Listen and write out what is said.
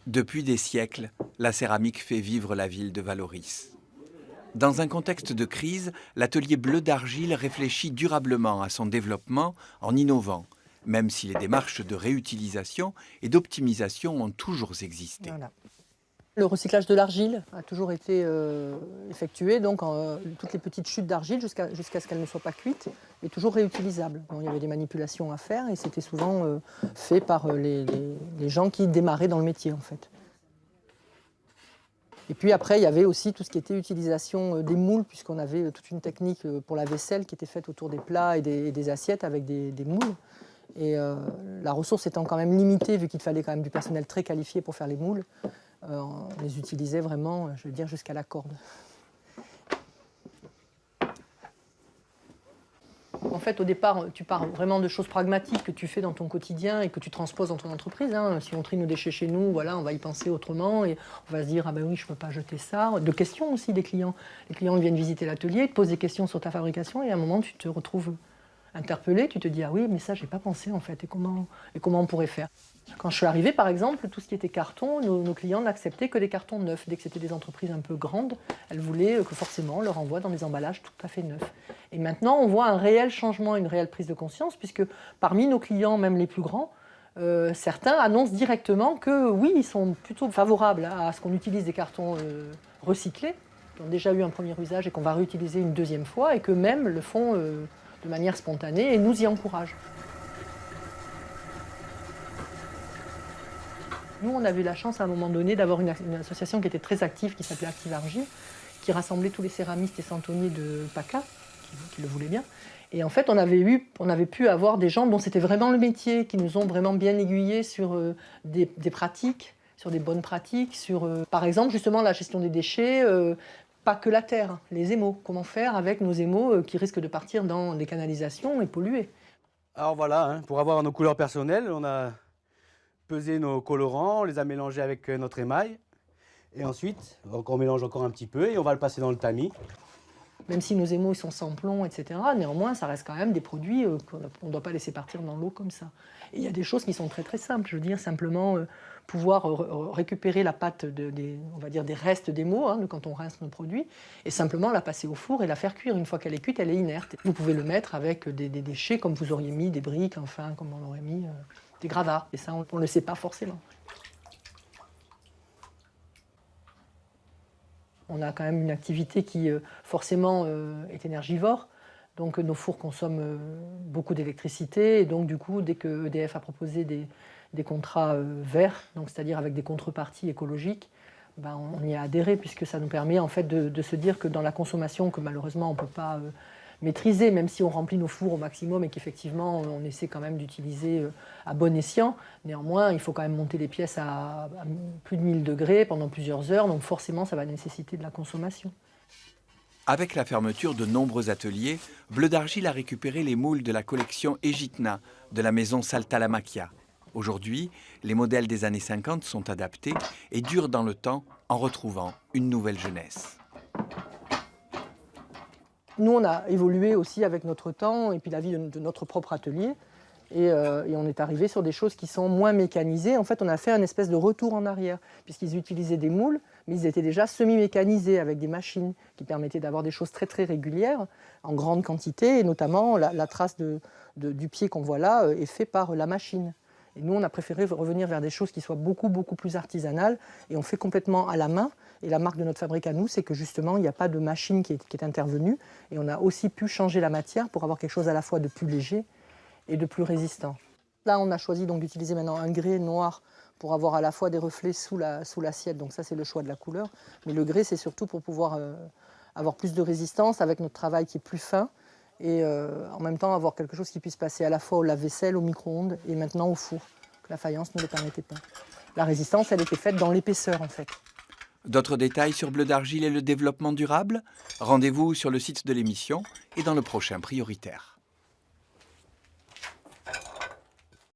Depuis des siècles, la céramique fait vivre la ville de Vallauris. Dans un contexte de crise, l'atelier bleu d'argile réfléchit durablement à son développement en innovant, même si les démarches de réutilisation et d'optimisation ont toujours existé. Voilà. Le recyclage de l'argile a toujours été effectué, donc toutes les petites chutes d'argile jusqu'à ce qu'elles ne soient pas cuites, est toujours réutilisable. Bon, il y avait des manipulations à faire et c'était souvent fait par les gens qui démarraient dans le métier en fait. Et puis après, il y avait aussi tout ce qui était utilisation des moules, puisqu'on avait toute une technique pour la vaisselle qui était faite autour des plats et des assiettes avec des moules. Et la ressource étant quand même limitée, vu qu'il fallait quand même du personnel très qualifié pour faire les moules, on les utilisait vraiment, je veux dire, jusqu'à la corde. En fait, au départ, tu pars vraiment de choses pragmatiques que tu fais dans ton quotidien et que tu transposes dans ton entreprise. Hein. Si on trie nos déchets chez nous, voilà, on va y penser autrement et on va se dire « Ah ben oui, je ne peux pas jeter ça ». De questions aussi des clients. Les clients viennent visiter l'atelier, te posent des questions sur ta fabrication et à un moment, tu te retrouves interpellé, tu te dis « Ah oui, mais ça, je n'ai pas pensé en fait, et comment on pourrait faire ?» Quand je suis arrivée, par exemple, tout ce qui était carton, nos clients n'acceptaient que des cartons neufs. Dès que c'était des entreprises un peu grandes, elles voulaient que forcément on leur envoie dans des emballages tout à fait neufs. Et maintenant, on voit un réel changement, une réelle prise de conscience, puisque parmi nos clients, même les plus grands, certains annoncent directement que oui, ils sont plutôt favorables à ce qu'on utilise des cartons recyclés, qui ont déjà eu un premier usage et qu'on va réutiliser une deuxième fois, et qu'eux-mêmes le font de manière spontanée et nous y encouragent. Nous, on a eu la chance à un moment donné d'avoir une association qui était très active, qui s'appelait Active Argile, qui rassemblait tous les céramistes et santonniers de PACA, qui le voulaient bien. Et en fait, on avait pu avoir des gens dont c'était vraiment le métier, qui nous ont vraiment bien aiguillés sur des pratiques, sur des bonnes pratiques, sur, par exemple, justement, la gestion des déchets, pas que la terre, les émaux. Comment faire avec nos émaux qui risquent de partir dans des canalisations et polluer. Alors voilà, hein, pour avoir nos couleurs personnelles, on a pesé nos colorants, on les a mélangés avec notre émail. Et ensuite, on mélange encore un petit peu et on va le passer dans le tamis. Même si nos émaux sont sans plomb, etc., néanmoins, ça reste quand même des produits qu'on ne doit pas laisser partir dans l'eau comme ça. Et il y a des choses qui sont très très simples. Je veux dire, simplement pouvoir récupérer la pâte on va dire des restes d'émaux, hein, de quand on rince nos produits, et simplement la passer au four et la faire cuire. Une fois qu'elle est cuite, elle est inerte. Vous pouvez le mettre avec des déchets, comme vous auriez mis des briques, enfin, comme on aurait mis des gravats. Et ça, on ne le sait pas forcément. On a quand même une activité qui, forcément, est énergivore. Donc, nos fours consomment beaucoup d'électricité. Et donc, du coup, dès que EDF a proposé des contrats verts, c'est-à-dire avec des contreparties écologiques, ben, on y a adhéré, puisque ça nous permet en fait, de se dire que dans la consommation, que malheureusement, on ne peut pas maîtriser, même si on remplit nos fours au maximum et qu'effectivement, on essaie quand même d'utiliser à bon escient. Néanmoins, il faut quand même monter les pièces à plus de 1000 degrés pendant plusieurs heures, donc forcément, ça va nécessiter de la consommation. Avec la fermeture de nombreux ateliers, Bleu d'Argile a récupéré les moules de la collection Egitna de la maison Saltalamacchia. Aujourd'hui, les modèles des années 50 sont adaptés et durent dans le temps en retrouvant une nouvelle jeunesse. Nous, on a évolué aussi avec notre temps et puis la vie de notre propre atelier. Et on est arrivé sur des choses qui sont moins mécanisées. En fait, on a fait un espèce de retour en arrière, puisqu'ils utilisaient des moules, mais ils étaient déjà semi-mécanisés avec des machines qui permettaient d'avoir des choses très très régulières, en grande quantité, et notamment la trace du pied qu'on voit là est faite par la machine. Et nous, on a préféré revenir vers des choses qui soient beaucoup plus artisanales, et on fait complètement à la main. Et la marque de notre fabrique à nous, c'est que justement, il n'y a pas de machine qui est intervenue, et on a aussi pu changer la matière pour avoir quelque chose à la fois de plus léger et de plus résistant. Là, on a choisi donc d'utiliser maintenant un grès noir pour avoir à la fois des reflets sous l'assiette, donc ça c'est le choix de la couleur, mais le grès c'est surtout pour pouvoir avoir plus de résistance avec notre travail qui est plus fin et en même temps avoir quelque chose qui puisse passer à la fois au lave-vaisselle, au micro-ondes et maintenant au four, que la faïence ne le permettait pas. La résistance, elle était faite dans l'épaisseur en fait. D'autres détails sur Bleu d'Argile et le développement durable? Rendez-vous sur le site de l'émission et dans le prochain Prioritaire.